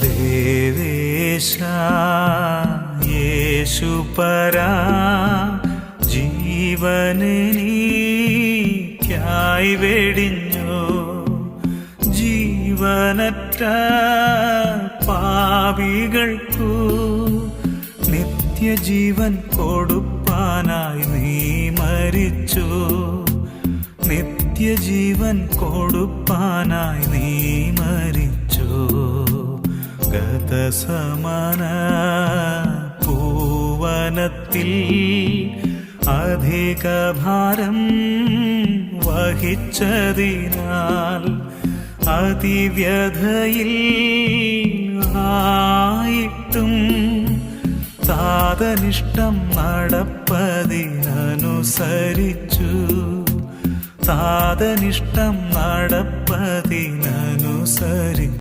ദേവേശ യേശുപരാ ജീവനെനിക്കായി വെടിഞ്ഞു. ജീവനറ്റ പാപികൾക്കു നിത്യജീവൻ കൊടുപ്പാനായി നീ മരിച്ചു. നിത്യജീവൻ കൊടുപ്പാനായി നീ മരിച്ചു. ഗതസമന പൂവനത്തിൽ അധിക ഭാരം വഹിച്ചതിനാൽ അതിവ്യഥയിൽ ആയിട്ടും താതനിഷ്ടം നടപ്പതിനനുസരിച്ചു. താതനിഷ്ടം നടപ്പതിനനുസരിച്ചു.